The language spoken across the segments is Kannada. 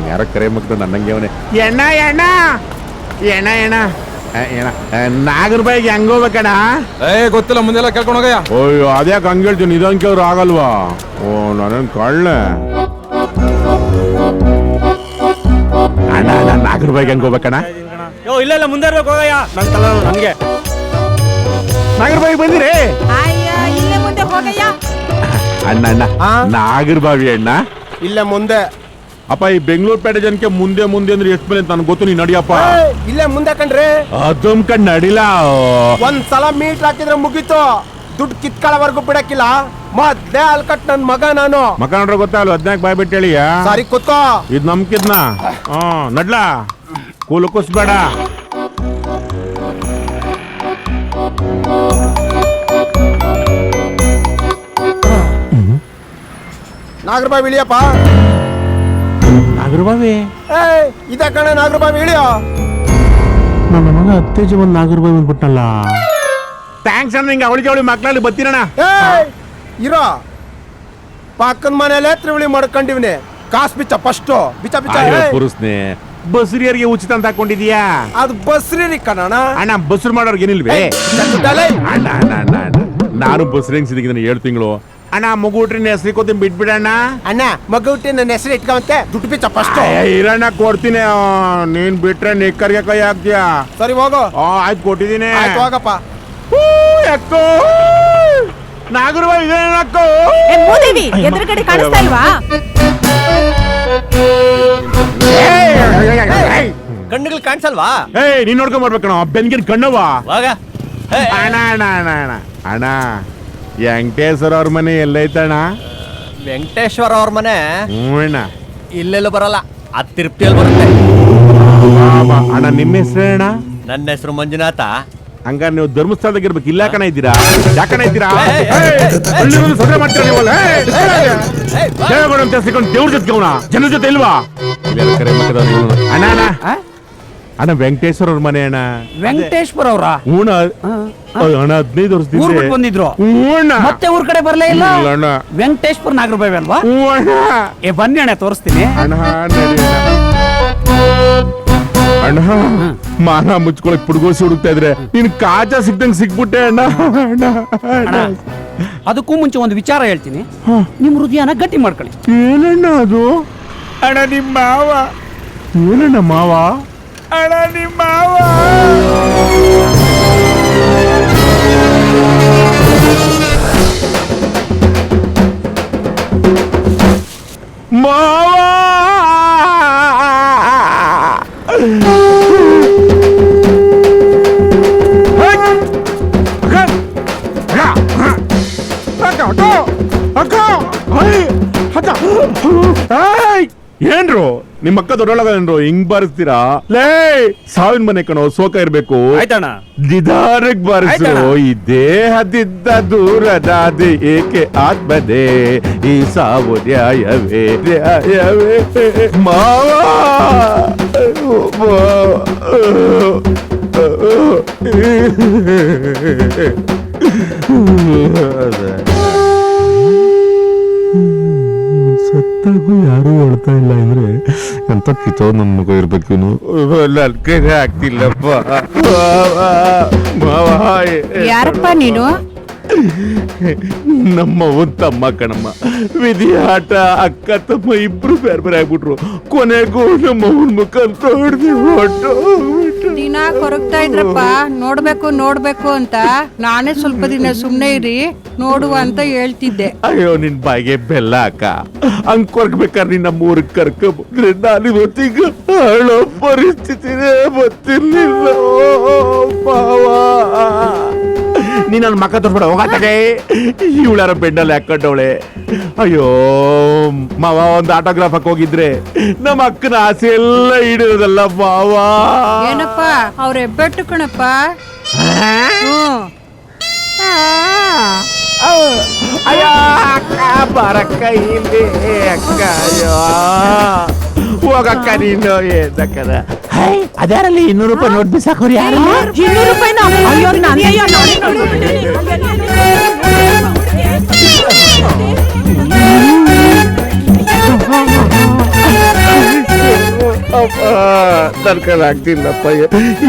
ಯಾರ ಕರೆ ಮಕ್ಕಳು ನನ್ನಂಗೆ ಅವನೇ ಎಣ್ಣ ಎಣ್ಣ ಎಣ್ಣ ಎಣ್ಣ ನಾಗರ ಬಾಯಿಗೆ ಹೆಂಗ್ ಹೋಗ್ಬೇಕಣ್ಣ? ಗೊತ್ತಿಲ್ಲ, ಮುಂದೆಲ್ಲ ಕೇಳ್ಕೊಂಡು ಹೋಗಯ್ಯ. ಅಯ್ಯೋ ಅದ್ಯಾಕೆ ಹಂಗ ಹೇಳ್ತೀನಿ, ನಿಧಾನಕ್ಕೆ ಅವ್ರು ಆಗಲ್ವಾ? ಓ ನಾನೇನು ಕಳ್ಳೆ ಅಣ್ಣ. ನಾನು ನಾಗರ ಬಾಯಿಗೆ ಹೆಂಗ್ ಹೋಗ್ಬೇಕಣ್ಣ? ಇಲ್ಲ ಇಲ್ಲ ಮುಂದೆ ಇರ್ಬೇಕು ಹೋಗಯ್ಯ. ನನ್ ತಲೆ ನನಗೆ ನಾಗರ ಬಾಯಿಗೆ ಬಂದಿರಿ ಇಲ್ಲೇ ಮುಂದೆ ಹೋಗಯ್ಯ. ಅಣ್ಣ ಅಣ್ಣ ನಾಗರ ಬಾವಿ ಅಣ್ಣ ಇಲ್ಲ ಮುಂದೆ. ಅಪ್ಪ ಈ ಬೆಂಗಳೂರು ಪೇಟೆ ಜನಕ್ಕೆ ಮುಂದೆ ಮುಂದೆ ಅಂದ್ರೆ ಎಷ್ಟು ಮೇಲೆ ನನ್ಗೆ ಗೊತ್ತು, ನೀನ್ ನಡಿಯಪ್ಪ. ಇಲ್ಲೇ ಮುಂದೆ ಕಣ್ರಿ. ಅದಮ್ ಕಣ್ ನಡಿಲ್ಲ. ಒಂದ್ಸಲ ಮೀಟ್ ಹಾಕಿದ್ರೆ ಮುಗೀತು, ದುಡ್ಡು ಕಿತ್ಕೊಳ್ಳೋವರೆಗೂ ಬಿಡಕ್ಕಿಲ್ಲ. ಮೊದ್ಲೇ ಅಲ್ಕಟ್ ನನ್ ಮಗ ನಾನು. ಮಕ ನೋಡ್ರೆ ಗೊತ್ತಾಗಲ್ಲ, 14 ಬಾಯ್ ಬಿಟ್ಟು ಹೇಳಿ. ಸಾರಿ ಕೂತ್ಕೋ. ಇದ್ ನಮ್ಕಿದ್ನ ನಡ್ಲಾ ಕೂಲು ಕುಸ್ಬೇಡ. ನಾಗರಬಾವಿ ಇಳಿಯಪ್ಪ. ನಾಗರಬಾವಿ ಇದ ಕಣ ನಾಗರಬಾವಿ ಇಳಿಯೋ. ನನ್ನ ಮಗ ಅತ್ತೇಜ ಒಂದ್ ನಾಗರಬಾವಿ ಬಂದ್ಬಿಟ್ಟಲ್ಲ. ಥ್ಯಾಂಕ್ಸ್ ಅಣ್ಣ, ಹಿಂಗ ಅವಳಿಗೆ ಮಕ್ಳಲ್ಲಿ ಬತ್ತೀರಣ್ಣ. ಇರೋ ಪಕ್ಕದ ಮನೇಲೆ ತ್ರಿವಳಿ ಮಾಡ್ಕೊಂಡಿವ್ನಿ. ಕಾಸ್ ಬಿಚ್ಚ ಫಸ್ಟ್ ಬಿಚ್ಚ ಬಿಚ್ಚ. ಪುರುಸ್ನೆ ಬಸ್ರಿಯರಿಗೆ ಉಚಿತ ಅಂತ ಹಾಕೊಂಡಿದ್ಯಾ? ಅದು ಬಸ್ರಿ ಕಣ ಅಣ್ಣ. ಬಸ್ರು ಮಾಡೋರ್ಗೆ ಏನಿಲ್ವೇ ಅಣ್ಣ? ನಾನು ಬಸ್ರಿಂಗ್ ಸಿದ್ದಿದ್ದೀನಿ 7 ತಿಂಗಳು ಅಣ್ಣ. ಮಗು ಹುಟ್ರಿ ಹೆಸರು ಕೊತ್ತೀನಿ ಬಿಟ್ಬಿಡಣ್ಣ. ಅಣ್ಣ ಮಗು ಹುಟ್ಟಿ ನನ್ನ ಹೆಸರು ಇಟ್ಕೊಂತೆ. ದುಡ್ಡು ಬಿಚ್ಚ ಫಸ್ಟ್. ಇರಣ್ಣ ಕೊಡ್ತೀನಿ, ನೀನ್ ಬಿಟ್ರೆ ನಿಕ್ಕರ್ಗೆ ಕೈ ಹಾಕ್ತೀಯ. ಸರಿ ಹೋಗು. ಆಯ್ತು ಕೊಟ್ಟಿದ್ದೀನಿ. ಹೋಗಪ್ಪ. ಅಕ್ಕೋ ನಾಗರಬಾವಿ ಇದೇನಕ್ಕೋ? ಎದುರುಗಡೆ ಕಾಣಿಸ್ತಾ ಇಲ್ವಾ? ಕಣ್ಣುಗಳು ಕಾಣಿಸಲ್ವಾ? ನೀನ್ ನೋಡ್ಕೊಂಡ್ ಬರ್ಬೇಕಣ, ಬೆನ್ಗಿನ ಕಣ್ಣವ. ಅಣ್ಣ ಅಣ್ಣ ಅಣ್ಣ ಅಣ್ಣ ಅಣ್ಣ ವೆಂಕಟೇಶ್ವರ ಅವ್ರ ಮನೆ ಎಲ್ಲೈತಣ್ಣ? ವೆಂಕಟೇಶ್ವರ ಅವ್ರ ಮನೆ ಅಣ್ಣ ಇಲ್ಲೆಲ್ಲೂ ಬರಲ್ಲ, ಅದ್ ತಿರುಪ್ತಿಯಲ್ಲಿ ಬರುತ್ತೆ. ಅಣ್ಣ ನಿಮ್ಮ ಹೆಸರು ಅಣ್ಣ? ನನ್ನ ಹೆಸರು ಮಂಜುನಾಥ. ಹಂಗಾರೆ ನೀವು ಧರ್ಮಸ್ಥಳದಾಗ ಇರ್ಬೇಕು. ಇಲ್ಲ ಕಣ ಇದ್ದೀರಾ? ಯಾಕಣ ಇದ್ದೀರಾ? ಸಭೆ ಮಾಡ್ತೀರಾ ನೀವಲ್ಲ? ದೇವ್ರ ಜೊತೆ ಜನ ಜೊತೆ ಇಲ್ವಾ? ಅಣ್ಣ ಅಣ್ಣ ಅಣ್ಣ ವೆಂಕಟೇಶ್ವರ ಅವ್ರ ಮನೆ ಅಣ್ಣ. ವೆಂಕಟೇಶ್ವರ ಅವ್ರ ಹೂಣ ಅಣ್ಣ 15 ವರ್ಷದಿಂದ ಬಂದಿದ್ರು. ಮತ್ತೆ ಊರ್ ಕಡೆ ಬರ್ಲೇ ಇಲ್ಲ. ವೆಂಕಟೇಶ್ವರ ನಾಗರಬಾವಿ ಅಲ್ವಾ? ಬನ್ನಿ ಅಣ್ಣ ತೋರಿಸ್ತೀನಿ. ಅಣ್ಣ ಅಣ್ಣ ಮಾನ ಮುಚ್ಕೊಳಕ್ ಪುಡ್ಗೋಸಿ ಹುಡುಕ್ತಾ ಇದ್ರೆ ನೀನ್ ಕಾಚ ಸಿಕ್ದಂಗ್ ಸಿಕ್ಬಿಟ್ಟೆ ಅಣ್ಣ. ಅದಕ್ಕೂ ಮುಂಚೆ ಒಂದು ವಿಚಾರ ಹೇಳ್ತೀನಿ, ನಿಮ್ ಹೃದಯನ ಗಟ್ಟಿ ಮಾಡ್ಕೊಳ್ಳಿ. ಏನಣ್ಣ ಅದು? ಅಣ್ಣ ನಿಮ್ ಮಾವ. ಏನಣ್ಣ ಮಾವ? ಅಣ್ಣ ನಿಮ್ ಮಾವ. ಮಾವ ಏನ್ರು ನಿಮ್ಮ ಅಕ್ಕ ದೊಡ್ಡೊಳಗೇನ್ರು ಹಿಂಗ್ ಬಾರಿಸ್ತೀರಾ? ಲೇ ಸಾವಿನ ಮನೆ ಕಣೋ, ಸೋಕ ಇರ್ಬೇಕು. ಆಯ್ತಣ್ಣ, ನಿಧಾನಕ್ ಬಾರಿಸು. ಈ ದೇಹದಿಂದ ದೂರದಾದೆ ಏಕೆ ಆತ್ಮದೇ, ಈ ಸಾವು ನ್ಯಾಯವೇ ನ್ಯಾಯವೇ ಮಾವ. ಸತ್ತಾಗೂ ಯಾರು ಹೇಳ್ತಾ ಇಲ್ಲ ಅಂದ್ರೆ ಎಂತ ಕಿತ್ತೋ ನನ್ ಮಗ ಇರ್ಬೇಕು. ನನ್ಗೆ ಆಗ್ತಿಲ್ಲಪ್ಪ. ಯಾರಪ್ಪ ನೀನು? ನಮ್ಮ ತಮ್ಮ ಕಣಮ್ಮ. ವಿಧಿ ಆಟ, ಅಕ್ಕ ತಮ್ಮ ಇಬ್ರು ಬೇರೆ ಬೇರೆ ಆಗ್ಬಿಟ್ರು. ಕೊನೆಗೂ ನಮ್ಮ ಮುಖ ದಿನ ಕೊರಗ್ತಾ ಇದ್ರಪ್ಪ, ನೋಡ್ಬೇಕು ನೋಡ್ಬೇಕು ಅಂತ. ನಾನೇ ಸ್ವಲ್ಪ ದಿನ ಸುಮ್ನೆ ಇರಿ ನೋಡುವ ಅಂತ ಹೇಳ್ತಿದ್ದೆ. ಅಯ್ಯೋ ನಿನ್ ಬಾಯಿಗೆ ಬೆಲ್ಲ ಅಕ್ಕ. ಹಂಗ್ ಕೊರ್ಗ್ಬೇಕಾದ್ರೆ ನಿನ್ನ ಮೂರಕ್ಕೆ ಕರ್ಕೊಂಡ್ರೆ ನಾನು ಇವತ್ತೀಗ ಹೇಳೋ ಪರಿಸ್ಥಿತಿನೇ ಗೊತ್ತಿರ್ಲಿಲ್ಲ. ನೀ ನನ್ನ ಮಕ್ಕ ತೋರ್ಸ್ಬೇಡ, ಹೋಗತ್ತೆ. ಇವಳಾರ ಬೆಂಡಲ್ಲಿ ಹಾಕೊಂಡವಳೆ. ಅಯ್ಯೋ ಮಾವ, ಒಂದು ಆಟೋಗ್ರಾಫ್ ಹಾಕಿ ಹೋಗಿದ್ರೆ ನಮ್ಮ ಅಕ್ಕನ ಆಸೆ ಎಲ್ಲ ಈಡಿರೋದಲ್ಲ ಮಾವ. ಏನಪ್ಪ ಅವ್ರ ಹೆಬ್ಬೆಟ್ಟು ಕಣಪ್ಪ. ಅಯ್ಯೋ ಅಕ್ಕ ಬರಕ್ಕ ಇಲ್ಲಿ ಅಕ್ಕ. ಅಯ್ಯೋ ಹೋಗಕ್ಕ ನೀನು ಏದಕ್ಕದ. ಅದ್ಯಾರಲ್ಲಿ 200 ರೂಪಾಯಿ ನೋಟ್ ಬಿಸಾಕೋರಿ? ಯಾರು 200 ರೂಪಾಯಿನ? ಅಯ್ಯೋ ನಾನು ನನ್ ಕೈಲಿ ಆಗ್ತಿಲ್ಲಪ್ಪ.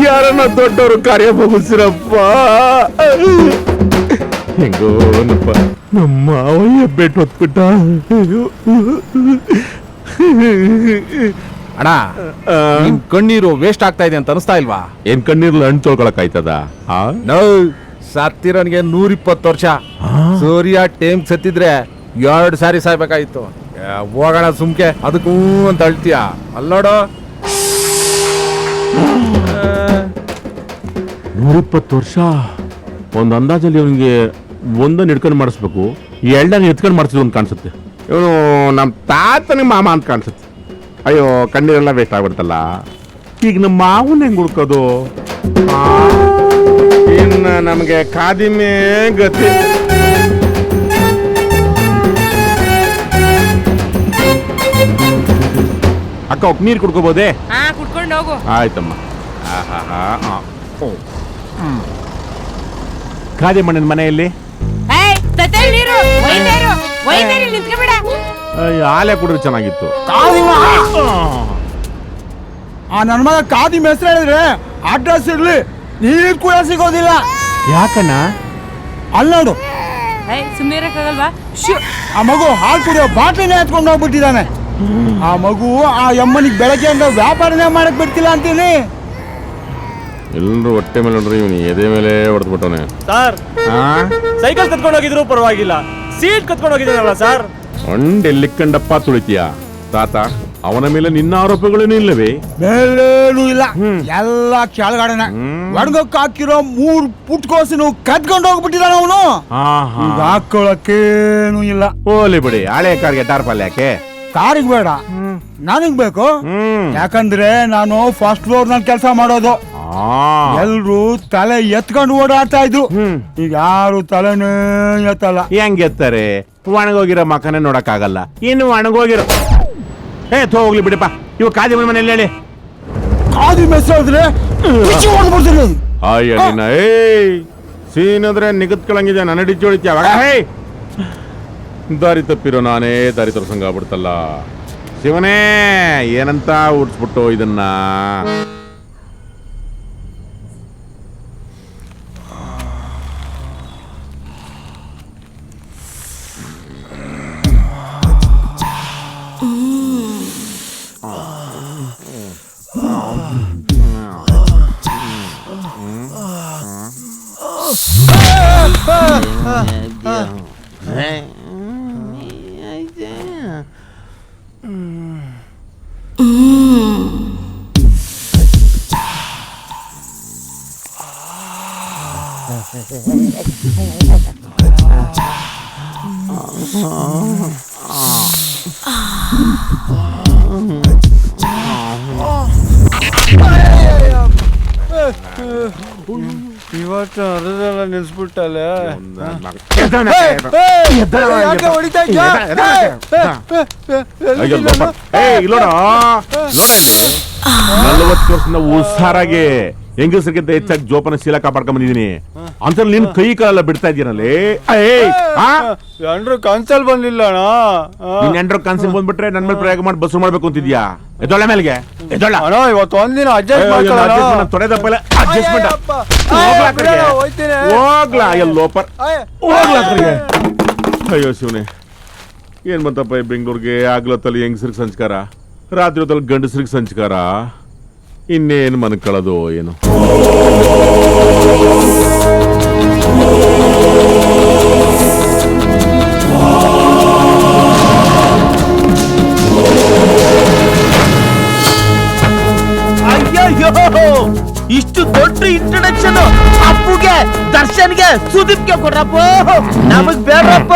ಯಾರನ್ನ ದೊಡ್ಡವರು ಕಾರ್ಯ ಮುಗಿಸಿರಪ್ಪ. ಹೆಂಗೋನಪ್ಪ ನಮ್ಮ ಮಾವಯ್ಯ ಬೆಟ್ಟು ಹೊತ್ಬಿಟ್ಟ. ಅಣ್ಣ ನಿಮ್ ಕಣ್ಣೀರು ವೇಸ್ಟ್ ಆಗ್ತಾ ಇದೆ ಅಂತ ಅನಿಸ್ತಾ ಇಲ್ವಾ? ಏನ್ ಕಣ್ಣೀರ್ಲ ಹಣ್ಣು ತೊಳ್ಕೊಳಕ್ ಆಯ್ತದ? ನೋ, ಸತ್ತಿರೋನ್ಗೆ 120 ವರ್ಷ. ಸೂರ್ಯ ಟೈಮ್ ಸತ್ತಿದ್ರೆ 2 ಸಾರಿ ಸಾಯ್ಬೇಕಾಗಿತ್ತು. ಹೋಗೋಣ ಸುಮ್ಕೆ ಅದಕ್ಕೂ ಅಂತ ಅಳ್ತೀಯ ಅಲ್ಲೋಡು. 120 ವರ್ಷ. ಒಂದು ಅಂದಾಜಲ್ಲಿ ಅವನಿಗೆ ಒಂದನ್ನು ಹಿಡ್ಕೊಂಡು ಮಾಡಿಸ್ಬೇಕು, ಎರಡನ್ನ ಎತ್ಕೊಂಡು ಮಾಡಿಸಿದ್ರು ಅಂತ ಕಾಣಿಸುತ್ತೆ. ಇವನು ನಮ್ಮ ತಾತನಿಗೆ ಮಾಮ ಅಂತ ಕಾಣಿಸುತ್ತೆ. ಅಯ್ಯೋ, ಕಣ್ಣೀರೆಲ್ಲ ವೇಸ್ಟ್ ಆಗ್ಬಿಡ್ತಲ್ಲ. ಈಗ ನಮ್ಮ ಮಾವನ ಹೆಂಗ್ ಹುಡ್ಕೋದು? ಇನ್ನು ನಮಗೆ ಕಾದಿಮೆ ಗತಿ. ಅಕ್ಕ ಒಕ್ ನೀರು ಕುಡ್ಕೋಬೋದೇ? ಕುಡ್ಕೊಂಡು ಹೋಗು. ಆಯ್ತಮ್ಮ. ಕಾದಿಮಣ್ಣನ ಮನೆಯಲ್ಲಿ ಹಾಲೆ ಕುಡಿದ್ರೆ ಚೆನ್ನಾಗಿತ್ತು. ಆ ನನ್ನ ಮಗ ಕಾದಿ ಹೆಸರು ಹೇಳಿದ್ರೆ ಅಡ್ರೆಸ್ ಇರ್ಲಿ, ನೀರು ಕೂಡ ಸಿಗೋದಿಲ್ಲ. ಯಾಕಣ್ಣ? ಅಲ್ಲಿ ನೋಡು, ಸುಮ್ಮನಿರಕ್ಕಾಗಲ್ವಾ? ಆ ಮಗು ಹಾಲು ಕುಡಿಯೋ ಬಾಟ್ಲಿನೇ ಎತ್ಕೊಂಡು ಹೋಗ್ಬಿಟ್ಟಿದ್ದಾನೆ. ಆ ಮಗು ಆ ಯಮ್ಮನಿಗೆ ಬೆಳಗ್ಗೆ ಅಂದ್ರೆ ವ್ಯಾಪಾರನೇ ಮಾಡಕ್ ಬಿಡ್ತಿಲ್ಲ ಅಂತೀನಿ. ಎಲ್ಲರೂ ಹೊಟ್ಟೆ ಮೇಲೆ ನೋಡ್ರಿ, ಇವನು ಎದೆ ಮೇಲೆ ಹೊಡೆದ್ಬಿಟ್ಟವನೆ. ಸರ್, ಸೈಕಲ್ ಕತ್ಕೊಂಡು ಹೋಗಿದ್ರು ಪರವಾಗಿಲ್ಲ, ಸೀಟ್ ಕತ್ಕೊಂಡು ಹೋಗಿದ್ದಾರಲ್ಲ ಸರ್. ಒಂದೆಲ್ಲಿಕ್ಕಂಡಪ್ಪ ತುಳಿತೀಯ ತಾತ? ಅವನ ಮೇಲೆ ನಿನ್ನ ಆರೋಪಗಳೇನು ಇಲ್ಲವೇ? ಮೇಲೇನು ಇಲ್ಲ, ಎಲ್ಲ ಕೆಳಗಡೆನ. ಒಣಗಕ್ ಹಾಕಿರೋ 3 ಪುಟ್ಕೋಸನು ಕದ್ಕೊಂಡು ಹೋಗ್ಬಿಟ್ಟಿದ್ದಾನ ಅವನು. ಈಗ ಹಾಕೊಳಕ್ಕೇನು ಇಲ್ಲ. ಹೋಲಿ ಬಿಡಿ, ಹಳೆ ಕಾರ್ಗೆ ಟಾರ್ಪಲ್ ಯಾಕೆ? ಕಾರಿಗೆ ಬೇಡ, ನನಗ್ ಬೇಕು. ಯಾಕಂದ್ರೆ ನಾನು ಫಸ್ಟ್ ಫ್ಲೋರ್ ನಲ್ಲಿ ಕೆಲಸ ಮಾಡೋದು. ಎಲ್ರು ತಲೆ ಎತ್ಕೊಂಡು ಓಡಾಡ್ತಾ ಇದ್ರು. ಈಗ ಯಾರು ತಲೆನೇ ಎತ್ತಲ್ಲ. ಹೆಂಗ್ ಎತ್ತಾರೆ? ಒಣಗೋಗಿರೋ ಮಕನೇ ನೋಡಕ್ ಆಗಲ್ಲ, ಇನ್ನು ಒಣಗೋಗಿರೋ ಹೋಗ್ಲಿ ಬಿಡಪ್ಪ. ಇವ ಕಾದಿಮನ ಮನೆಯಲ್ಲಿ ಹೇಳಿ. ಕಾದಿ ಮೆಸ್ಸಾದ್ರೆ ಅಯ್ಯ ನಿನ್ನ ಸೀನದ್ರೆ ನಿಗದ್ಕೊಳಂಗಿದೆ, ನನ್ನ ಹಿಡಿಚಿ ಹೊಡಿತೀಯ ಅವಾಗ. ದಾರಿ ತಪ್ಪಿರೋ ನಾನೇ ದಾರಿ ತೋರ್ಸಂಗ ಆಗ್ಬಿಡ್ತಲ್ಲ. ಶಿವನೇ, ಏನಂತ ಉಡ್ಸ್ಬಿಟ್ಟು ಇದನ್ನ. ಇವತ್ತು ಅರ್ಧೆಲ್ಲ ನಿಲ್ಸ್ಬಿಟ್ಟಲ್ಲ. ಇಲ್ಲೋಡ 40 ವರ್ಷದಿಂದ ಉಸಾರಾಗಿ ಹೆಂಗಸರಿಗಿಂತ ಹೆಚ್ಚಾಗಿ ಜೋಪನ ಶೀಲ ಕಾಪಾಡ್ಕೊಂಡ್ ಬಂದಿದ್ದೀನಿ ಅಂತ ನಿನ್ ಕೈ ಕಾಲೆಲ್ಲ ಬಿಡ್ತಾ ಇದೀನಲ್ಲಿ. ಎಂಡ್ರು ಕನ್ಸಲ್ ಬಂದಿಲ್ಲ ನಿನ್ ಎಂಡ್ರು ಕನ್ಸಿಲ್ ಬಂದ್ಬಿಟ್ರೆ ನನ್ ಮೇಲೆ ಪ್ರಯೋಗ ಮಾಡಿ ಬಸ್ಸು ಮಾಡ್ಬೇಕು ಅಂತಿದ್ಯಾ? ಎದ್ದೊಳ್ಳೆ ಮೇಲ್ಗೆ ಎದ್ದೊಳ್ಳ. ಇವತ್ತು ಒಂದಿನ ತೊಡೆದಪ್ಪಲ್ಲ ಅಡ್ಜಸ್ಟ್ಮೆಂಟ್ ಹೋಗ್ಲಾ ಎಲ್ಲೋಪರ್ ಹೋಗ್ಲಾ. ಅಯ್ಯೋ ಶಿವನೇ, ಏನ್ ಬಂತಪ್ಪ ಬೆಂಗಳೂರಿಗೆ? ಆಗ್ಲತ್ತಲ್ಲಿ ಹೆಂಗಸ್ರಿಗೆ ಸಂಸ್ಕಾರ, ರಾತ್ರಿ ಹೊತ್ತಲ್ಲಿ ಗಂಡಸ್ರಿಗೆ ಸಂಸ್ಕಾರ, ಇನ್ನೇನು ಮನ್ಕೊಳ್ಳೋದು ಏನು? ಅಯ್ಯೋ, ಇಷ್ಟು ದೊಡ್ಡ ಇಂಟ್ರೊಡಕ್ಷನ್ ಅಪ್ಪುಗೆ, ದರ್ಶನ್ಗೆ, ಸುದೀಪ್ಗೆ ಕೊಡ್ರಪ್ಪ, ನಮಗ್ ಬೇಡ್ರಪ್ಪ.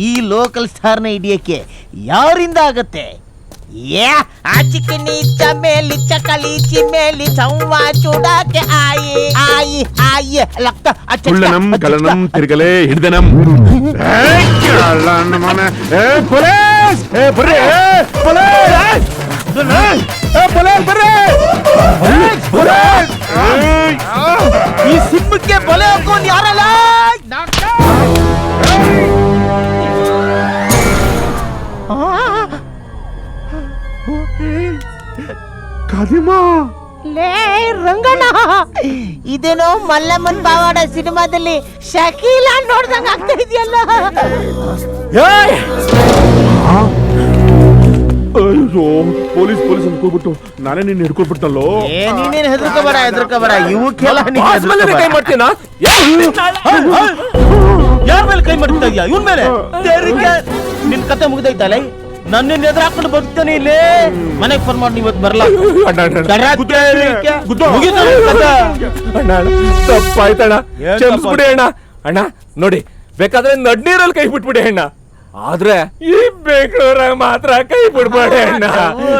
ಈ ಲೋಕಲ್ ಸ್ಟಾರ್ನ ಹಿಡಿಯಕ್ಕೆ ಯಾರಿಂದ ಆಗತ್ತೆ? ಚಿಕನಿ ಚಮೇಲಿ ಚಕಲಿ ಚಿಮೇಲಿ ಚೌವಾ ಚೂಡಾಕೆ ಆಯಿ ಆಯಿ ಆಯಿ ಲಕ್ತ ಕುಳ್ಳನಂ ಕಲನಂ ತಿರ್ಗಲೇ ಹಿಡ್ದನಂ. ಪೊಲೀಸ್ ಬರ್ರಿ, ಈ ಸಿನಿಮಾ ಬಾಂಬ್ಗೆ ಬಲೆ ಹಾಕೊಂಡು ಯಾರಲ್ಲ ಖಾದಿಮಾ ಲೇ ರಂಗಣ್ಣ, ಇದೇನೋ ಮಲ್ಲಮ್ಮನ್ ಪಾವಾಡ ಸಿನಿಮಾದಲ್ಲಿ ಶಕೀಲ ನೋಡ್ದಂಗ ಆಗ್ತಾ ಇದೆಯಲ್ಲ. ಅಯ್ಯೋ ಪೊಲೀಸ್ ಅನ್ಕೊಳ್ಬಿಟ್ಟು ನಾನೇ ನಿನ್ನ ಹಿಡ್ಕೊಳ್ಬಿಟ್ಟಲ್ಲೋ. ನೀನೇನ್ ಹೆದರ್ಕೋಬೇಡ ಇವಕ್ಕೆಲ್ಲ ಕೈ ಮಾಡ್ತೀನಾ? ಯಾರ ಮೇಲೆ ಕೈ ಮಾಡ್ತಾ ಇದೀಯ? ಇವನ್ ಮೇಲೆ ನಿನ್ ಕತೆ ಮುಗ್ದೈತಲ್ಲ, ನನ್ನ ಎದುರು ಹಾಕೊಂಡು ಬದುಕ್ತಾನೆ ಇಲ್ಲಿ. ಮನೆಗೆ ಫೋನ್ ಮಾಡಿ ಇವತ್ತು ಬರಲ್ಲ. ತಪ್ಪಾಯ್ತಣ್ಣ, ಕ್ಷಮಿಸ್ಬಿಡಿ ಅಣ್ಣ. ಅಣ್ಣ ನೋಡಿ, ಬೇಕಾದ್ರೆ ನಡ್ನೀರಲ್ಲಿ ಕೈ ಬಿಟ್ಬಿಡಿ ಅಣ್ಣ, ಆದ್ರೆ ಈ ಬೆಂಗಳೂರಾಗ ಮಾತ್ರ ಕೈ ಬಿಡ್ಬೇಡಿ ಅಣ್ಣ.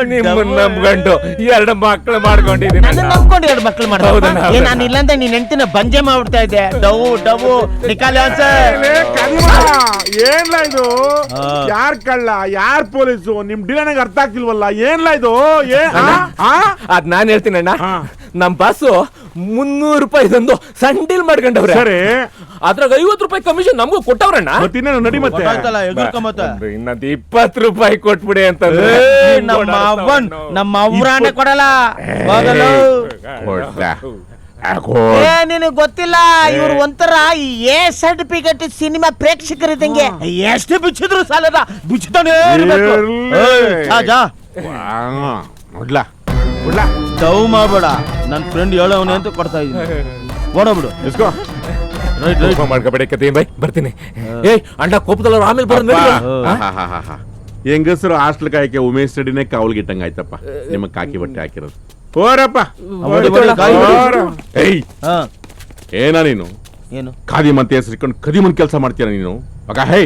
ನಿಮ್ಮನ್ನ ನಂಬ್ಕೊಂಡು 2 ಮಕ್ಳು ಮಾಡ್ಕೊಂಡಿದ್ದೀನಿ. ನನ್ನ ನಂಬ್ಕೊಂಡು 2 ಮಕ್ಳು ಮಾಡ್ತಾರೆ. ನಾನು ಇಲ್ಲಂದ ನೀನ್ ಹೆಂಡತಿನ ಬಂಜೆ ಮಾಡ್ಬಿಡ್ತಾ ಇದ್ದೆ. ಡವು ನಿಕಾಲಿ ಏನ್ಲ ಇದು? ಯಾರ್ ಕಳ್ಳ ಯಾರ್ ಪೊಲೀಸು? ನಿಮ್ ಡಿಲನಾಗ ಅರ್ಥ ಆಗ್ತಿಲ್ವಲ್ಲ. ಏನ್ಲ ಇದು? ಅದ್ ನಾನ್ ಹೇಳ್ತೀನಿ ಅಣ್ಣ. ನಮ್ ಬಾಸು 300 ರೂಪಾಯಿ ತಂದು ಸಂಡೀಲ್ ಮಾಡ್ಕೊಂಡವ್ರೆ. ಸರಿ, ಅದ್ರಾಗ 50 ರೂಪಾಯಿ ಕಮಿಷನ್ ನಮಗೂ ಕೊಟ್ಟವ್ರಣ್ಣ. ಮತ್ತಿನ್ನೇನು ನಡಿ ಮತ್ತೆ. ಇನ್ನೊಂದು 20 ರೂಪಾಯಿ ಕೊಟ್ಬಿಡಿ ಅಂತ ನಮ್ಮ ಅವ್ರಾನೆ ಕೊಡಲ್ಲ. ನಿನಗ್ ಗೊತ್ತಿಲ್ಲ, ಇವ್ರು ಒಂಥರ ಎ ಸರ್ಟಿಫಿಕೇಟ್ ಸಿನಿಮಾ ಪ್ರೇಕ್ಷಕರಿದ್ದಂಗೆ. ಎಷ್ಟು ಬಿಚ್ಚಿದ್ರು ಸಾಲದ, ಬಿಚ್ಚತಾನೆ ಡವ್ ಮಾಡಬೇಡ. ನನ್ ಫ್ರೆಂಡ್ ಹೇಳವನೇ ಅಂತ ಕೊಡ್ತಾ ಇದ್ದೀನಿ. ಓಡೋಬಿಡು. ಮಾಡ್ಕೋಬೇಡಿ ಕತೆ ಬೈ, ಬರ್ತೀನಿ. ಏಯ್ ಅಣ್ಣ ಕೋಪದಲ್ಲ, ಆಮೇಲೆ ಬರೋದು. ಹೆಂಗಸರು ಹಾಸ್ಟೆಲ್ ಕಾಯಕ್ಕೆ ಉಮೇಶ್ ಸ್ಟಡಿನೇ ಕಾವಲ್ಗಿಟ್ಟಂಗ ಆಯ್ತಪ್ಪ. ನಿಮಗ್ ಕಾಕಿ ಬಟ್ಟೆ ಹಾಕಿರೋದು. ಹೋರಪ್ಪ. ಏಯ್ ಏನ ನೀನು? ಏನು ಖಾದಿ ಮಂತೆ ಹೆಸರಿಕೊಂಡು ಕದಿಮನ್ ಕೆಲಸ ಮಾಡ್ತೀಯ ನೀನು? ಹೇ